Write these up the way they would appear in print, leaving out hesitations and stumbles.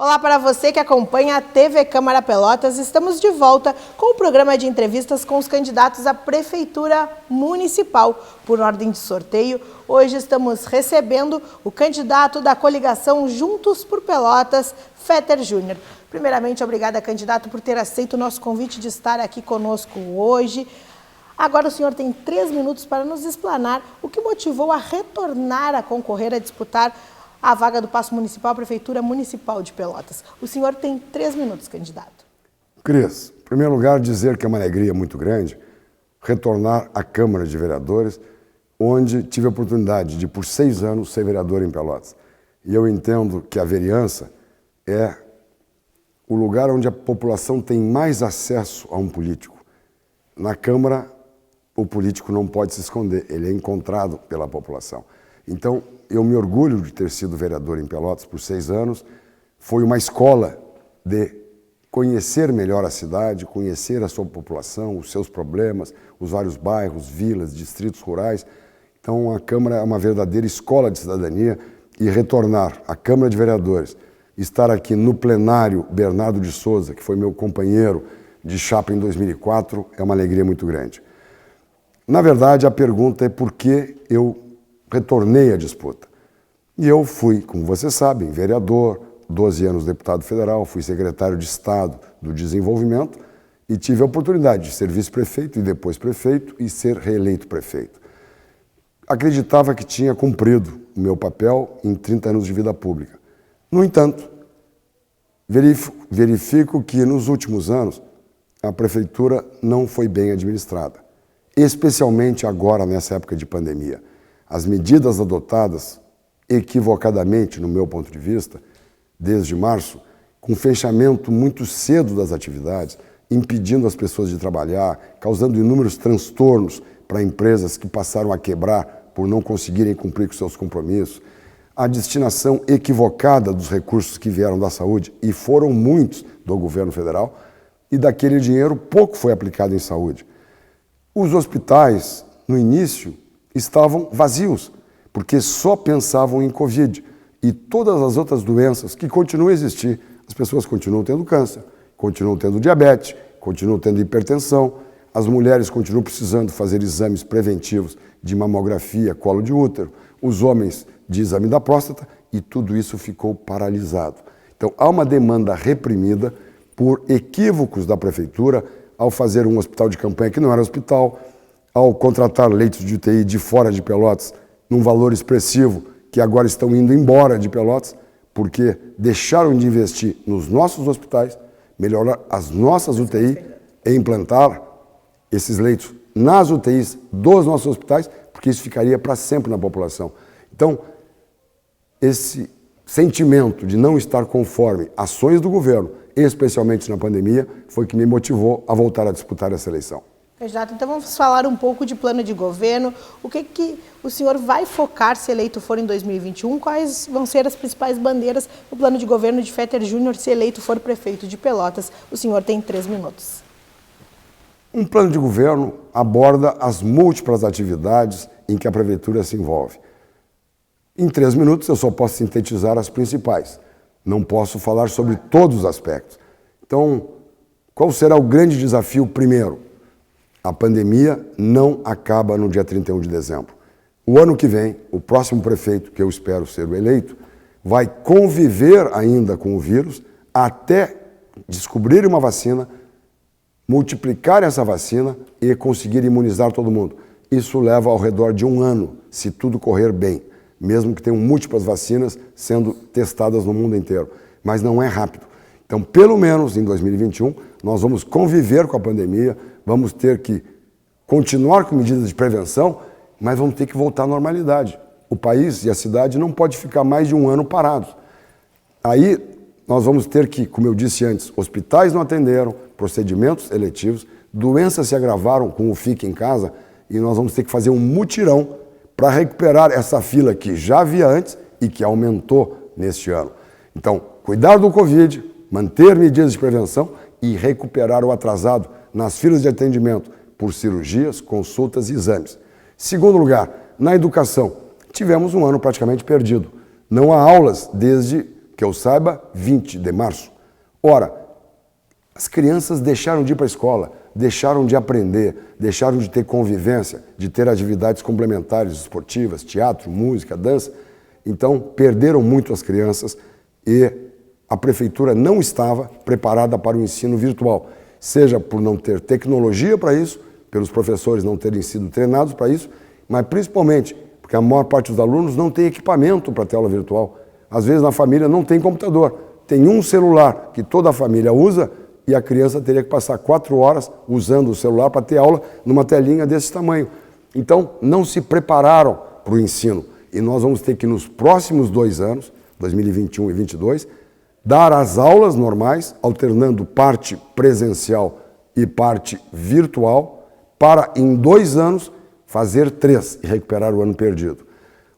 Olá para você que acompanha a TV Câmara Pelotas. Estamos de volta com o programa de entrevistas com os candidatos à Prefeitura Municipal. Por ordem de sorteio, hoje estamos recebendo o candidato da coligação Juntos por Pelotas, Fetter Júnior. Primeiramente, obrigada, candidato, por ter aceito o nosso convite de estar aqui conosco hoje. Agora o senhor tem 3 minutos para nos explanar o que motivou a retornar a concorrer a disputar a vaga do Paço Municipal à Prefeitura Municipal de Pelotas. O senhor tem 3 minutos, candidato. Cris, em primeiro lugar, dizer que é uma alegria muito grande retornar à Câmara de Vereadores, onde tive a oportunidade de, por 6 anos, ser vereador em Pelotas. E eu entendo que a vereança é o lugar onde a população tem mais acesso a um político. Na Câmara, o político não pode se esconder, ele é encontrado pela população. Então, eu me orgulho de ter sido vereador em Pelotas por 6 anos. Foi uma escola de conhecer melhor a cidade, conhecer a sua população, os seus problemas, os vários bairros, vilas, distritos rurais. Então, a Câmara é uma verdadeira escola de cidadania e retornar à Câmara de Vereadores, estar aqui no plenário Bernardo de Souza, que foi meu companheiro de chapa em 2004, é uma alegria muito grande. Na verdade, a pergunta é por que eu retornei à disputa. E eu fui, como vocês sabem, vereador, 12 anos deputado federal, fui secretário de Estado do Desenvolvimento e tive a oportunidade de ser vice-prefeito e depois prefeito e ser reeleito prefeito. Acreditava que tinha cumprido o meu papel em 30 anos de vida pública. No entanto, verifico que nos últimos anos a prefeitura não foi bem administrada, especialmente agora nessa época de pandemia. As medidas adotadas, equivocadamente, no meu ponto de vista, desde março, com fechamento muito cedo das atividades, impedindo as pessoas de trabalhar, causando inúmeros transtornos para empresas que passaram a quebrar por não conseguirem cumprir com seus compromissos, a destinação equivocada dos recursos que vieram da saúde, e foram muitos do governo federal, e daquele dinheiro pouco foi aplicado em saúde. Os hospitais, no início, estavam vazios, porque só pensavam em Covid. E todas as outras doenças que continuam a existir, as pessoas continuam tendo câncer, continuam tendo diabetes, continuam tendo hipertensão, as mulheres continuam precisando fazer exames preventivos de mamografia, colo de útero, os homens de exame da próstata, e tudo isso ficou paralisado. Então, há uma demanda reprimida por equívocos da prefeitura ao fazer um hospital de campanha que não era hospital, ao contratar leitos de UTI de fora de Pelotas, num valor expressivo, que agora estão indo embora de Pelotas, porque deixaram de investir nos nossos hospitais, melhorar as nossas UTI e implantar esses leitos nas UTIs dos nossos hospitais, porque isso ficaria para sempre na população. Então, esse sentimento de não estar conforme ações do governo, especialmente na pandemia, foi que me motivou a voltar a disputar essa eleição. Candidato, então vamos falar um pouco de plano de governo. O que o senhor vai focar se eleito for em 2021? Quais vão ser as principais bandeiras do plano de governo de Fetter Júnior se eleito for prefeito de Pelotas? O senhor tem 3 minutos. Um plano de governo aborda as múltiplas atividades em que a prefeitura se envolve. Em 3 minutos eu só posso sintetizar as principais. Não posso falar sobre todos os aspectos. Então, qual será o grande desafio primeiro? A pandemia não acaba no dia 31 de dezembro. O ano que vem, o próximo prefeito, que eu espero ser o eleito, vai conviver ainda com o vírus até descobrir uma vacina, multiplicar essa vacina e conseguir imunizar todo mundo. Isso leva ao redor de 1 ano, se tudo correr bem, mesmo que tenham múltiplas vacinas sendo testadas no mundo inteiro. Mas não é rápido. Então, pelo menos em 2021, nós vamos conviver com a pandemia, vamos ter que continuar com medidas de prevenção, mas vamos ter que voltar à normalidade. O país e a cidade não pode ficar mais de 1 ano parados. Aí nós vamos ter que, como eu disse antes, hospitais não atenderam, procedimentos eletivos, doenças se agravaram com o Fique em Casa, e nós vamos ter que fazer um mutirão para recuperar essa fila que já havia antes e que aumentou neste ano. Então, cuidar do Covid, manter medidas de prevenção e recuperar o atrasado nas filas de atendimento por cirurgias, consultas e exames. Segundo lugar, na educação, tivemos um ano praticamente perdido. Não há aulas desde que eu saiba, 20 de março. Ora, as crianças deixaram de ir para a escola, deixaram de aprender, deixaram de ter convivência, de ter atividades complementares esportivas, teatro, música, dança. Então, perderam muito as crianças e a prefeitura não estava preparada para o ensino virtual, seja por não ter tecnologia para isso, pelos professores não terem sido treinados para isso, mas principalmente porque a maior parte dos alunos não tem equipamento para ter aula virtual. Às vezes na família não tem computador, tem um celular que toda a família usa e a criança teria que passar 4 horas usando o celular para ter aula numa telinha desse tamanho. Então, não se prepararam para o ensino. E nós vamos ter que, nos próximos 2 anos, 2021 e 2022, dar as aulas normais, alternando parte presencial e parte virtual, para, em 2 anos, fazer 3 e recuperar o ano perdido.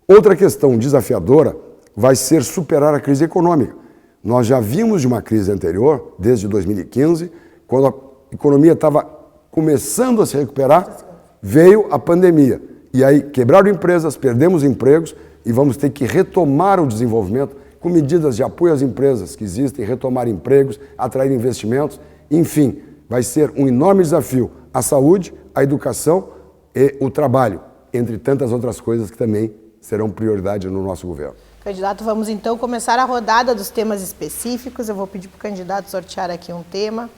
Outra questão desafiadora vai ser superar a crise econômica. Nós já vimos de uma crise anterior, desde 2015, quando a economia estava começando a se recuperar, veio a pandemia. E aí quebraram empresas, perdemos empregos e vamos ter que retomar o desenvolvimento com medidas de apoio às empresas que existem, retomar empregos, atrair investimentos. Enfim, vai ser um enorme desafio a saúde, a educação e o trabalho, entre tantas outras coisas que também serão prioridade no nosso governo. Candidato, vamos então começar a rodada dos temas específicos. Eu vou pedir para o candidato sortear aqui um tema.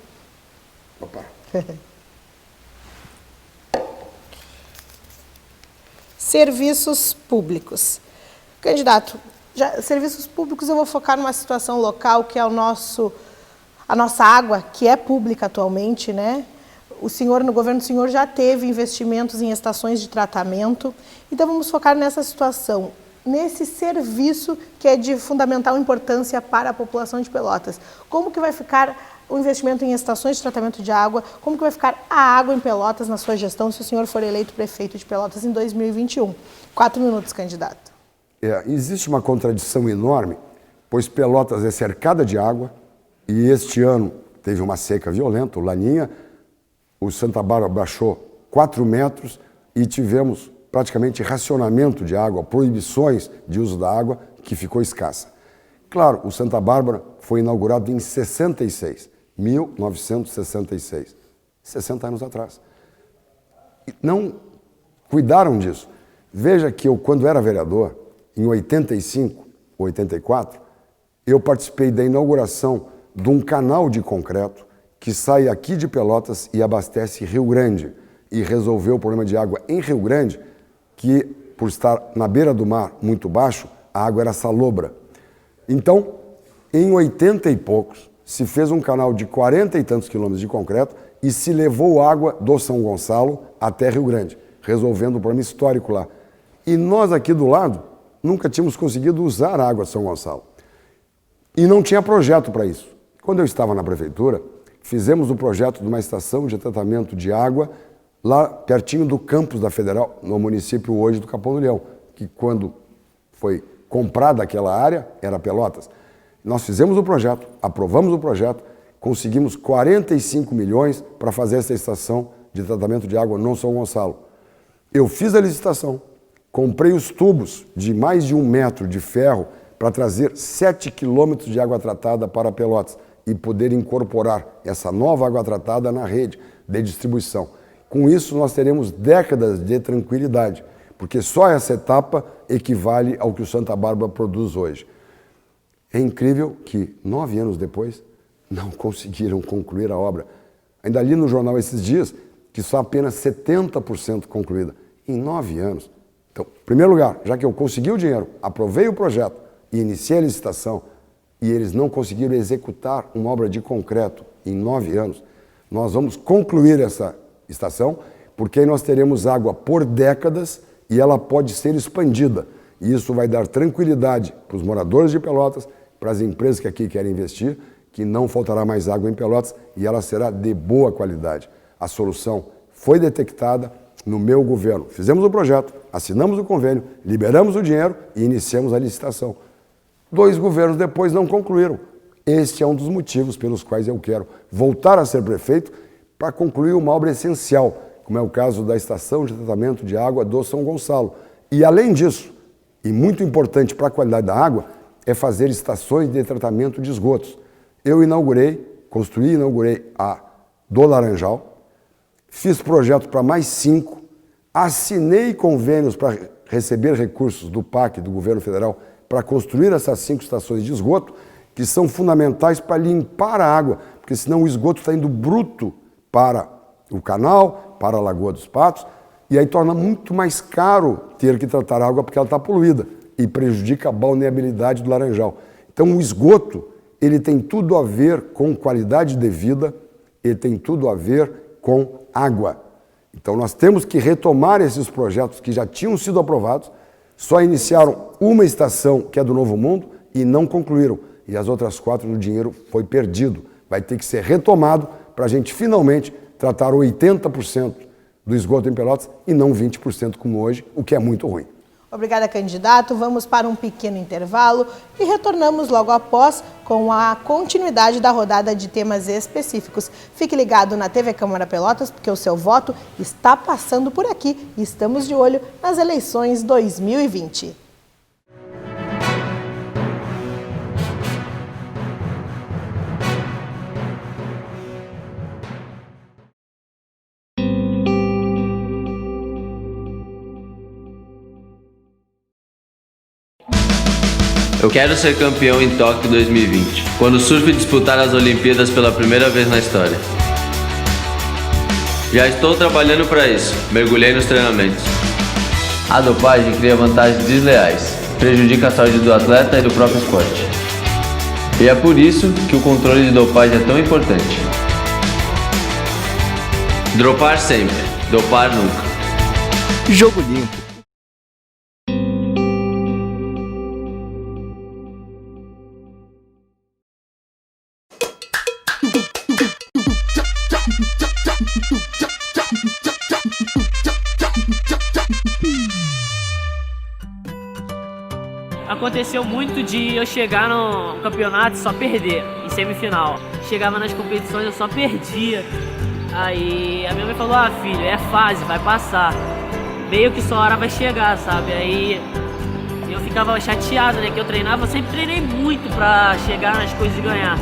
Opa. Serviços públicos. Candidato, serviços públicos eu vou focar numa situação local que é a nossa água, que é pública atualmente, né? O senhor, no governo do senhor, já teve investimentos em estações de tratamento. Então vamos focar nessa situação, nesse serviço que é de fundamental importância para a população de Pelotas. Como que vai ficar o investimento em estações de tratamento de água? Como que vai ficar a água em Pelotas na sua gestão, se o senhor for eleito prefeito de Pelotas em 2021? 4 minutos, candidato. Existe uma contradição enorme, pois Pelotas é cercada de água e este ano teve uma seca violenta, o Laninha, o Santa Bárbara baixou 4 metros e tivemos praticamente racionamento de água, proibições de uso da água, que ficou escassa. Claro, o Santa Bárbara foi inaugurado em 66, 1966, 60 anos atrás. E não cuidaram disso. Veja que eu, quando era vereador, em 85, 84, eu participei da inauguração de um canal de concreto que sai aqui de Pelotas e abastece Rio Grande e resolveu o problema de água em Rio Grande, que, por estar na beira do mar, muito baixo, a água era salobra. Então, em 80 e poucos, se fez um canal de 40 e tantos quilômetros de concreto e se levou água do São Gonçalo até Rio Grande, resolvendo o problema histórico lá. E nós aqui do lado nunca tínhamos conseguido usar a água de São Gonçalo. E não tinha projeto para isso. Quando eu estava na prefeitura, fizemos o projeto de uma estação de tratamento de água lá pertinho do campus da Federal, no município hoje do Capão do Leão, que quando foi comprada aquela área, era Pelotas. Nós fizemos o projeto, aprovamos o projeto, conseguimos 45 milhões para fazer essa estação de tratamento de água no São Gonçalo. Eu fiz a licitação, comprei os tubos de mais de 1 metro de ferro para trazer 7 quilômetros de água tratada para Pelotas e poder incorporar essa nova água tratada na rede de distribuição. Com isso, nós teremos décadas de tranquilidade, porque só essa etapa equivale ao que o Santa Bárbara produz hoje. É incrível que, 9 anos depois, não conseguiram concluir a obra. Ainda li no jornal esses dias que só apenas 70% concluída. Em 9 anos. Então, em primeiro lugar, já que eu consegui o dinheiro, aprovei o projeto e iniciei a licitação, e eles não conseguiram executar uma obra de concreto em 9 anos, nós vamos concluir essa estação, porque aí nós teremos água por décadas e ela pode ser expandida. E isso vai dar tranquilidade para os moradores de Pelotas, para as empresas que aqui querem investir, que não faltará mais água em Pelotas e ela será de boa qualidade. A solução foi detectada no meu governo. Fizemos o projeto, assinamos o convênio, liberamos o dinheiro e iniciamos a licitação. 2 governos depois não concluíram. Este é um dos motivos pelos quais eu quero voltar a ser prefeito para concluir uma obra essencial, como é o caso da estação de tratamento de água do São Gonçalo. E além disso, e muito importante para a qualidade da água, é fazer estações de tratamento de esgotos. Eu inaugurei a do Laranjal, fiz projeto para mais 5, assinei convênios para receber recursos do PAC, do governo federal, para construir essas 5 estações de esgoto, que são fundamentais para limpar a água, porque senão o esgoto está indo bruto para o canal, para a Lagoa dos Patos, e aí torna muito mais caro ter que tratar a água porque ela está poluída e prejudica a balneabilidade do Laranjal. Então o esgoto, ele tem tudo a ver com qualidade de vida, ele tem tudo a ver com água. Então nós temos que retomar esses projetos que já tinham sido aprovados, só iniciaram uma estação, que é do Novo Mundo, e não concluíram. E as outras 4, o dinheiro foi perdido. Vai ter que ser retomado para a gente finalmente tratar 80% do esgoto em Pelotas e não 20% como hoje, o que é muito ruim. Obrigada, candidato. Vamos para um pequeno intervalo e retornamos logo após com a continuidade da rodada de temas específicos. Fique ligado na TV Câmara Pelotas, porque o seu voto está passando por aqui e estamos de olho nas eleições 2020. Eu quero ser campeão em Tóquio 2020, quando o surf disputar as Olimpíadas pela primeira vez na história. Já estou trabalhando para isso, mergulhei nos treinamentos. A dopagem cria vantagens desleais, prejudica a saúde do atleta e do próprio esporte. E é por isso que o controle de dopagem é tão importante. Dropar sempre, dopar nunca. Jogo Limpo. Aconteceu muito de eu chegar no campeonato e só perder, em semifinal. Chegava nas competições eu só perdia. Aí a minha mãe falou, filho, é fase, vai passar. Meio que sua hora vai chegar, sabe? Aí eu ficava chateado, né? Que eu treinava, eu sempre treinei muito pra chegar nas coisas e ganhar.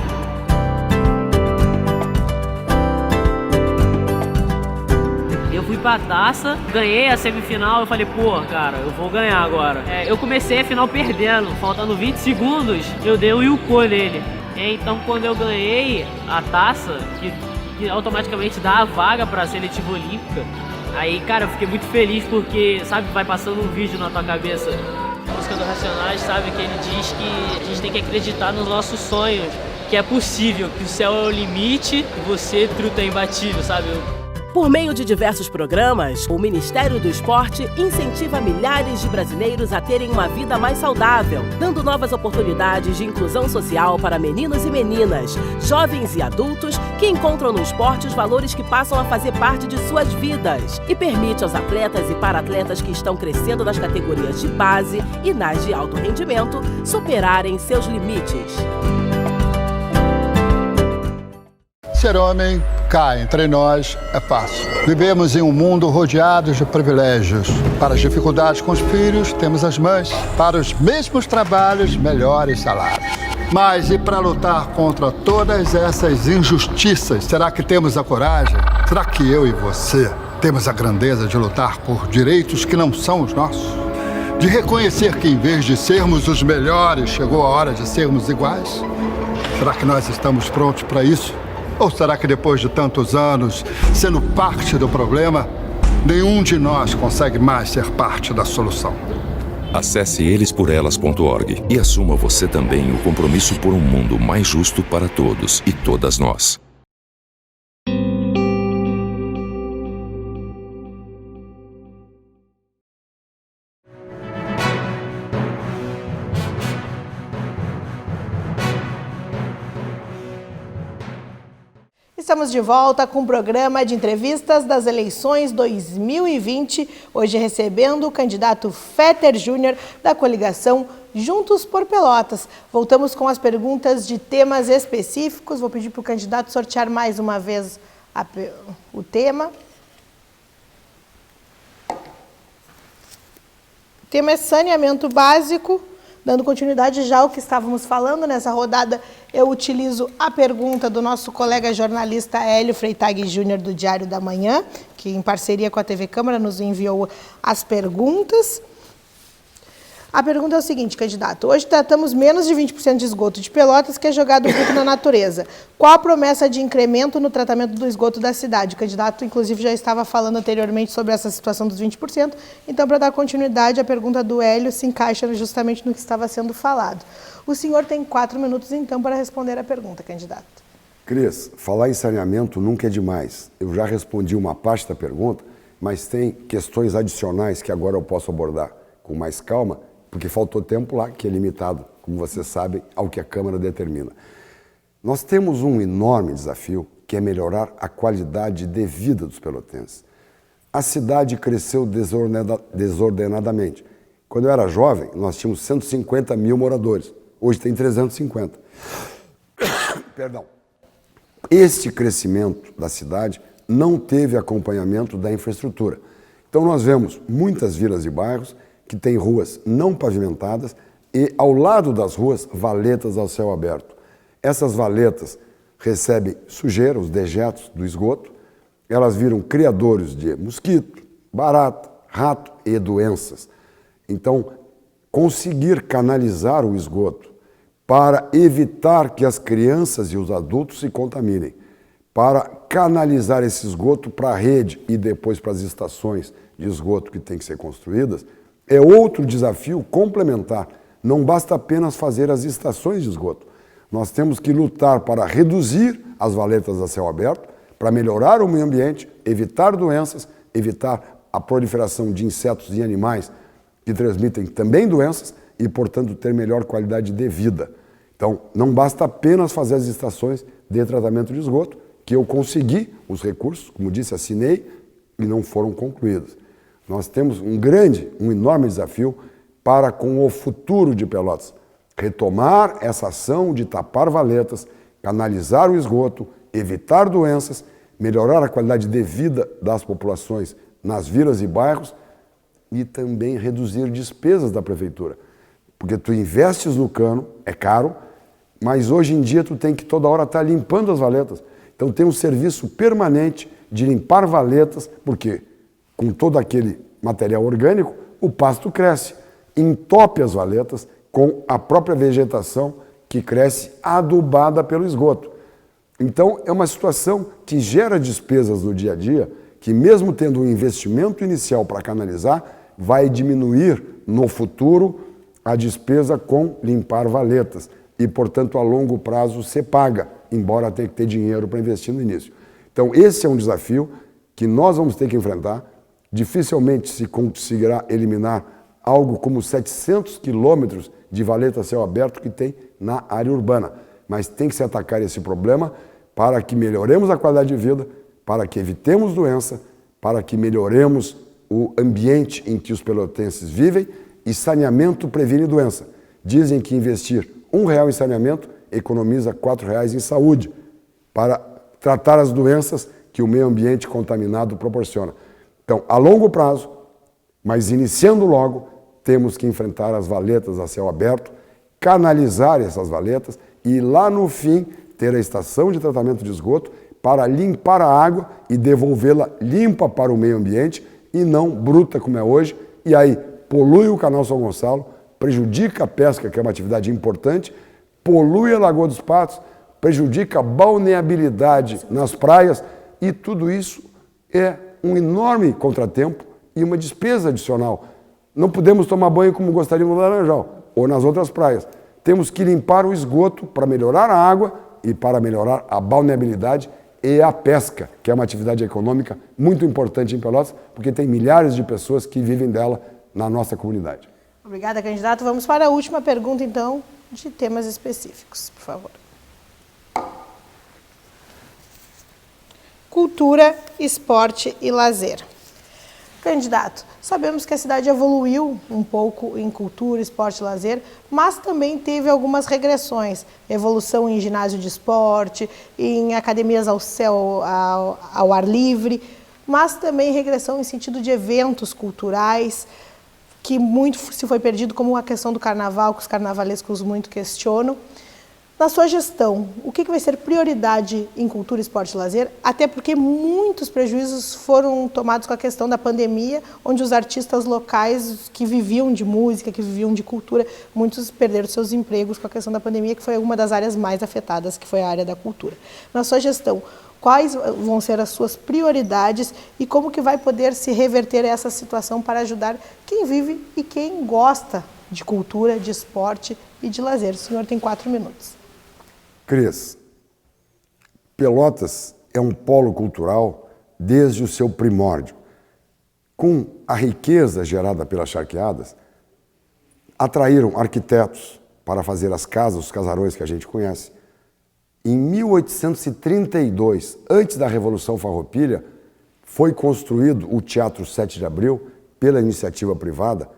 Eu fui pra taça, ganhei a semifinal, eu falei, pô, cara, eu vou ganhar agora. Eu comecei a final perdendo, faltando 20 segundos, eu dei o Yuko nele. Então quando eu ganhei a taça, que automaticamente dá a vaga pra seletiva olímpica, aí, cara, eu fiquei muito feliz porque, sabe, vai passando um vídeo na tua cabeça. A música do Racionais, sabe, que ele diz que a gente tem que acreditar nos nossos sonhos, que é possível, que o céu é o limite e você, truta, é imbatível, sabe? Por meio de diversos programas, o Ministério do Esporte incentiva milhares de brasileiros a terem uma vida mais saudável, dando novas oportunidades de inclusão social para meninos e meninas, jovens e adultos que encontram no esporte os valores que passam a fazer parte de suas vidas e permite aos atletas e para-atletas que estão crescendo nas categorias de base e nas de alto rendimento superarem seus limites. Ser homem, cá entre nós, é fácil. Vivemos em um mundo rodeado de privilégios. Para as dificuldades com os filhos, temos as mães. Para os mesmos trabalhos, melhores salários. Mas e para lutar contra todas essas injustiças, será que temos a coragem? Será que eu e você temos a grandeza de lutar por direitos que não são os nossos? De reconhecer que em vez de sermos os melhores, chegou a hora de sermos iguais? Será que nós estamos prontos para isso? Ou será que depois de tantos anos, sendo parte do problema, nenhum de nós consegue mais ser parte da solução? Acesse elesporelas.org e assuma você também o compromisso por um mundo mais justo para todos e todas nós. Estamos de volta com o programa de entrevistas das eleições 2020, hoje recebendo o candidato Fetter Júnior da coligação Juntos por Pelotas. Voltamos com as perguntas de temas específicos. Vou pedir para o candidato sortear mais uma vez o tema. O tema é saneamento básico Dando continuidade já ao que estávamos falando nessa rodada, eu utilizo a pergunta do nosso colega jornalista Hélio Freitag Júnior, do Diário da Manhã, que em parceria com a TV Câmara nos enviou as perguntas. A pergunta é o seguinte, candidato. Hoje tratamos menos de 20% de esgoto de Pelotas que é jogado bruto na natureza. Qual a promessa de incremento no tratamento do esgoto da cidade? O candidato, inclusive, já estava falando anteriormente sobre essa situação dos 20%. Então, para dar continuidade, a pergunta do Hélio se encaixa justamente no que estava sendo falado. O senhor tem 4 minutos, então, para responder a pergunta, candidato. Cris, falar em saneamento nunca é demais. Eu já respondi uma parte da pergunta, mas tem questões adicionais que agora eu posso abordar com mais calma, porque faltou tempo lá, que é limitado, como vocês sabem, ao que a Câmara determina. Nós temos um enorme desafio, que é melhorar a qualidade de vida dos pelotenses. A cidade cresceu desordenadamente. Quando eu era jovem, nós tínhamos 150 mil moradores. Hoje tem 350. Perdão. Este crescimento da cidade não teve acompanhamento da infraestrutura. Então nós vemos muitas vilas e bairros que têm ruas não pavimentadas e, ao lado das ruas, valetas ao céu aberto. Essas valetas recebem sujeira, os dejetos do esgoto, elas viram criadouros de mosquito, barata, rato e doenças. Então, conseguir canalizar o esgoto para evitar que as crianças e os adultos se contaminem, para canalizar esse esgoto para a rede e depois para as estações de esgoto que têm que ser construídas, é outro desafio complementar. Não basta apenas fazer as estações de esgoto. Nós temos que lutar para reduzir as valetas a céu aberto, para melhorar o meio ambiente, evitar doenças, evitar a proliferação de insetos e animais que transmitem também doenças e, portanto, ter melhor qualidade de vida. Então, não basta apenas fazer as estações de tratamento de esgoto, que eu consegui os recursos, como disse, assinei, e não foram concluídos. Nós temos um enorme desafio para com o futuro de Pelotas. Retomar essa ação de tapar valetas, canalizar o esgoto, evitar doenças, melhorar a qualidade de vida das populações nas vilas e bairros e também reduzir despesas da prefeitura. Porque tu investes no cano, é caro, mas hoje em dia tu tem que toda hora estar limpando as valetas. Então tem um serviço permanente de limpar valetas, porque com todo aquele material orgânico, o pasto cresce, entope as valetas com a própria vegetação que cresce adubada pelo esgoto. Então, é uma situação que gera despesas no dia a dia, que mesmo tendo um investimento inicial para canalizar, vai diminuir no futuro a despesa com limpar valetas e, portanto, a longo prazo se paga, embora tenha que ter dinheiro para investir no início. Então, esse é um desafio que nós vamos ter que enfrentar. Dificilmente se conseguirá eliminar algo como 700 quilômetros de valeta a céu aberto que tem na área urbana. Mas tem que se atacar esse problema para que melhoremos a qualidade de vida, para que evitemos doença, para que melhoremos o ambiente em que os pelotenses vivem, e saneamento previne doença. Dizem que investir R$1 em saneamento economiza R$4 em saúde, para tratar as doenças que o meio ambiente contaminado proporciona. Então, a longo prazo, mas iniciando logo, temos que enfrentar as valetas a céu aberto, canalizar essas valetas e lá no fim ter a estação de tratamento de esgoto para limpar a água e devolvê-la limpa para o meio ambiente e não bruta como é hoje. E aí polui o Canal São Gonçalo, prejudica a pesca, que é uma atividade importante, polui a Lagoa dos Patos, prejudica a balneabilidade nas praias e tudo isso é um enorme contratempo e uma despesa adicional. Não podemos tomar banho como gostaríamos no Laranjal ou nas outras praias. Temos que limpar o esgoto para melhorar a água e para melhorar a balneabilidade e a pesca, que é uma atividade econômica muito importante em Pelotas, porque tem milhares de pessoas que vivem dela na nossa comunidade. Obrigada, candidato. Vamos para a última pergunta, então, de temas específicos, por favor. Cultura, esporte e lazer. Candidato, sabemos que a cidade evoluiu um pouco em cultura, esporte e lazer, mas também teve algumas regressões. Evolução em ginásio de esporte, em academias ao ar livre, mas também regressão em sentido de eventos culturais. que muito se foi perdido, como a questão do carnaval, que os carnavalescos muito questionam. Na sua gestão, o que vai ser prioridade em cultura, esporte e lazer? Até porque muitos prejuízos foram tomados com a questão da pandemia, onde os artistas locais que viviam de música, que viviam de cultura, muitos perderam seus empregos com a questão da pandemia, que foi uma das áreas mais afetadas, que foi a área da cultura. Na sua gestão, quais vão ser as suas prioridades e como que vai poder se reverter essa situação para ajudar quem vive e quem gosta de cultura, de esporte e de lazer? O senhor tem 4 minutos. Cris, Pelotas é um polo cultural desde o seu primórdio. Com a riqueza gerada pelas charqueadas, atraíram arquitetos para fazer as casas, os casarões que a gente conhece. Em 1832, antes da Revolução Farroupilha, foi construído o Teatro 7 de Abril pela iniciativa privada,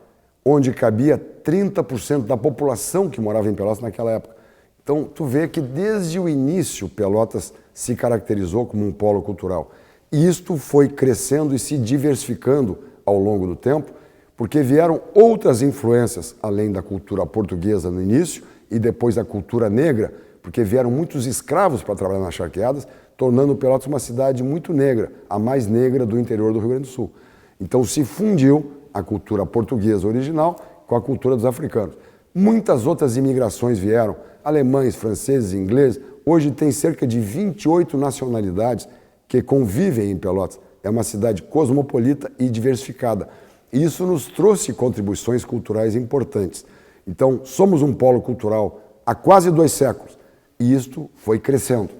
onde cabia 30% da população que morava em Pelotas naquela época. Então, tu vê que desde o início Pelotas se caracterizou como um polo cultural. E isto foi crescendo e se diversificando ao longo do tempo, porque vieram outras influências, além da cultura portuguesa no início e depois da cultura negra, porque vieram muitos escravos para trabalhar nas charqueadas, tornando Pelotas uma cidade muito negra, a mais negra do interior do Rio Grande do Sul. Então se fundiu a cultura portuguesa original com a cultura dos africanos. Muitas outras imigrações vieram, alemães, franceses, ingleses. Hoje tem cerca de 28 nacionalidades que convivem em Pelotas. É uma cidade cosmopolita e diversificada. E isso nos trouxe contribuições culturais importantes. Então, somos um polo cultural há quase 2 séculos. E isto foi crescendo.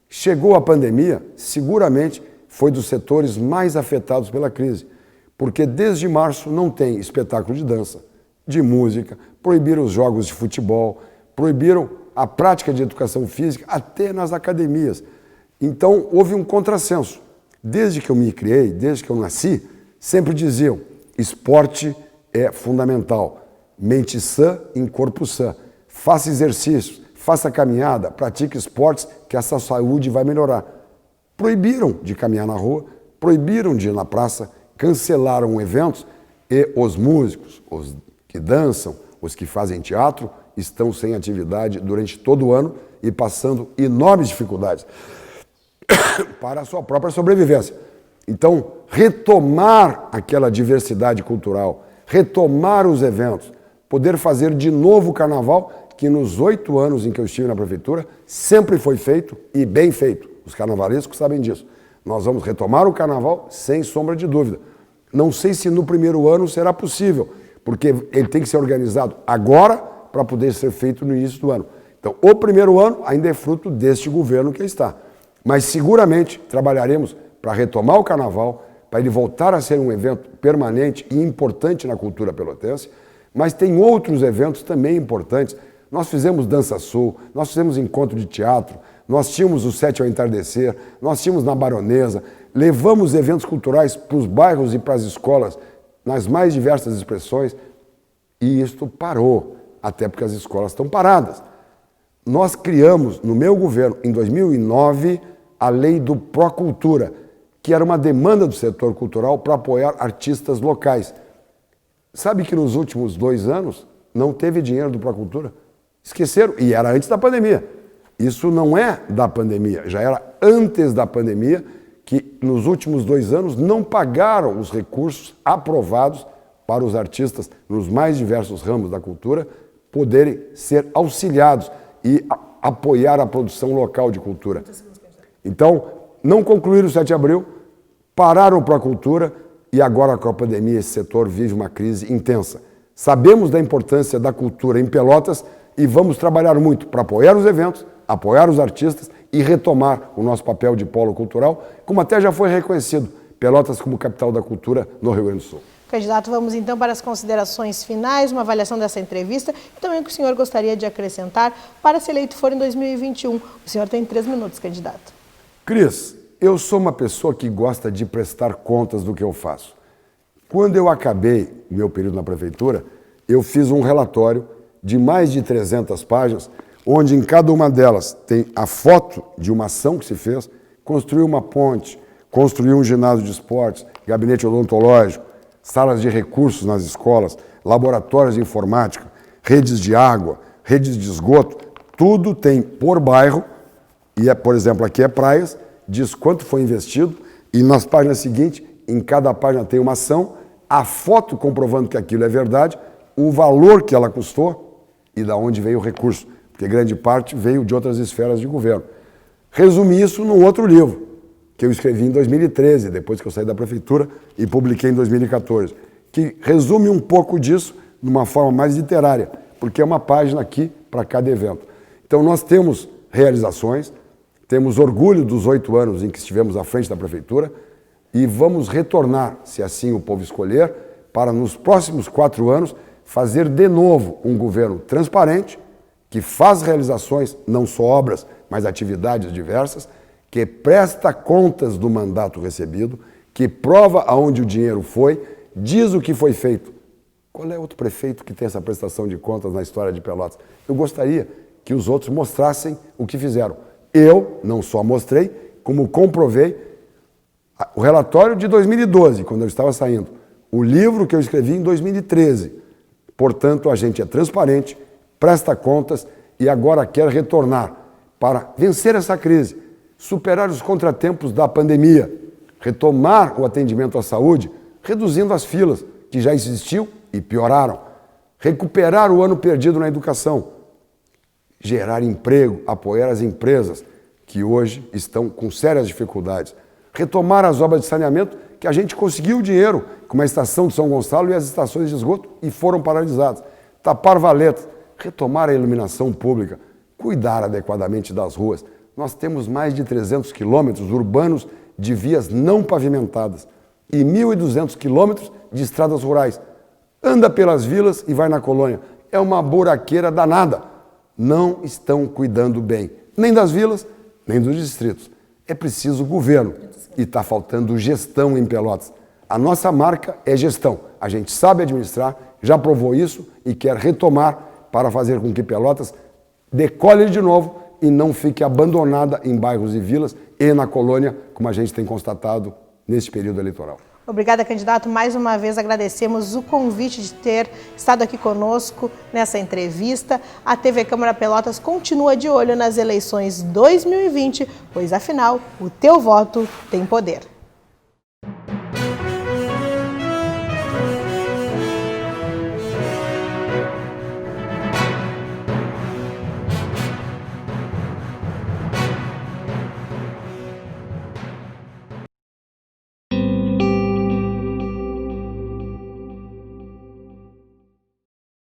Chegou a pandemia, seguramente foi dos setores mais afetados pela crise, porque desde março não tem espetáculo de dança, de música, proibiram os jogos de futebol, proibiram a prática de educação física até nas academias. Então houve um contrassenso. Desde que eu me criei, desde que eu nasci, sempre diziam, esporte é fundamental, mente sã em corpo sã, faça exercícios, faça caminhada, pratique esportes, que essa saúde vai melhorar. Proibiram de caminhar na rua, proibiram de ir na praça, cancelaram eventos e os músicos, os que dançam, os que fazem teatro, estão sem atividade durante todo o ano e passando enormes dificuldades para a sua própria sobrevivência. Então, retomar aquela diversidade cultural, retomar os eventos, poder fazer de novo o carnaval, que nos 8 anos em que eu estive na prefeitura, sempre foi feito e bem feito. Os carnavalescos sabem disso. Nós vamos retomar o carnaval sem sombra de dúvida. Não sei se no primeiro ano será possível, porque ele tem que ser organizado agora para poder ser feito no início do ano. Então, o primeiro ano ainda é fruto deste governo que está. Mas seguramente trabalharemos para retomar o carnaval, para ele voltar a ser um evento permanente e importante na cultura pelotense, mas tem outros eventos também importantes. Nós fizemos Dança Sul, nós fizemos encontro de teatro, nós tínhamos o 7 ao entardecer, nós tínhamos na Baronesa, levamos eventos culturais para os bairros e para as escolas, nas mais diversas expressões, e isto parou, até porque as escolas estão paradas. Nós criamos, no meu governo, em 2009, a lei do Procultura, que era uma demanda do setor cultural para apoiar artistas locais. Sabe que nos últimos 2 anos não teve dinheiro do Procultura? Esqueceram, e era antes da pandemia. Isso não é da pandemia, já era antes da pandemia, que nos últimos 2 anos não pagaram os recursos aprovados para os artistas nos mais diversos ramos da cultura poderem ser auxiliados e apoiar a produção local de cultura. Então, não concluíram o 7 de abril, pararam para a cultura e agora com a pandemia esse setor vive uma crise intensa. Sabemos da importância da cultura em Pelotas e vamos trabalhar muito para apoiar os eventos, apoiar os artistas e retomar o nosso papel de polo cultural, como até já foi reconhecido, Pelotas como capital da cultura no Rio Grande do Sul. Candidato, vamos então para as considerações finais, uma avaliação dessa entrevista e também o que o senhor gostaria de acrescentar para se eleito for em 2021. O senhor tem 3 minutos, candidato. Cris, eu sou uma pessoa que gosta de prestar contas do que eu faço. Quando eu acabei meu período na prefeitura, eu fiz um relatório de mais de 300 páginas, onde em cada uma delas tem a foto de uma ação que se fez, construiu uma ponte, construiu um ginásio de esportes, gabinete odontológico, salas de recursos nas escolas, laboratórios de informática, redes de água, redes de esgoto, tudo tem por bairro, e por exemplo, aqui é Praias, diz quanto foi investido, e nas páginas seguintes, em cada página tem uma ação, a foto comprovando que aquilo é verdade, o valor que ela custou e de onde veio o recurso, porque grande parte veio de outras esferas de governo. Resumi isso num outro livro, que eu escrevi em 2013, depois que eu saí da prefeitura, e publiquei em 2014, que resume um pouco disso de uma forma mais literária, porque é uma página aqui para cada evento. Então nós temos realizações, temos orgulho dos 8 anos em que estivemos à frente da prefeitura e vamos retornar, se assim o povo escolher, para nos próximos 4 anos fazer de novo um governo transparente, que faz realizações, não só obras, mas atividades diversas, que presta contas do mandato recebido, que prova aonde o dinheiro foi, diz o que foi feito. Qual é outro prefeito que tem essa prestação de contas na história de Pelotas? Eu gostaria que os outros mostrassem o que fizeram. Eu não só mostrei, como comprovei o relatório de 2012, quando eu estava saindo, o livro que eu escrevi em 2013. Portanto, a gente é transparente, presta contas e agora quer retornar para vencer essa crise, superar os contratempos da pandemia, retomar o atendimento à saúde, reduzindo as filas que já existiam e pioraram, recuperar o ano perdido na educação, gerar emprego, apoiar as empresas que hoje estão com sérias dificuldades, retomar as obras de saneamento que a gente conseguiu dinheiro, como a estação de São Gonçalo e as estações de esgoto, e foram paralisadas, tapar valetas, retomar a iluminação pública, cuidar adequadamente das ruas. Nós temos mais de 300 quilômetros urbanos de vias não pavimentadas e 1.200 quilômetros de estradas rurais. Anda pelas vilas e vai na colônia. É uma buraqueira danada. Não estão cuidando bem, nem das vilas, nem dos distritos. É preciso governo e está faltando gestão em Pelotas. A nossa marca é gestão. A gente sabe administrar, já provou isso e quer retomar para fazer com que Pelotas decole de novo e não fique abandonada em bairros e vilas e na colônia, como a gente tem constatado neste período eleitoral. Obrigada, candidato. Mais uma vez agradecemos o convite de ter estado aqui conosco nessa entrevista. A TV Câmara Pelotas continua de olho nas eleições 2020, pois afinal, o teu voto tem poder.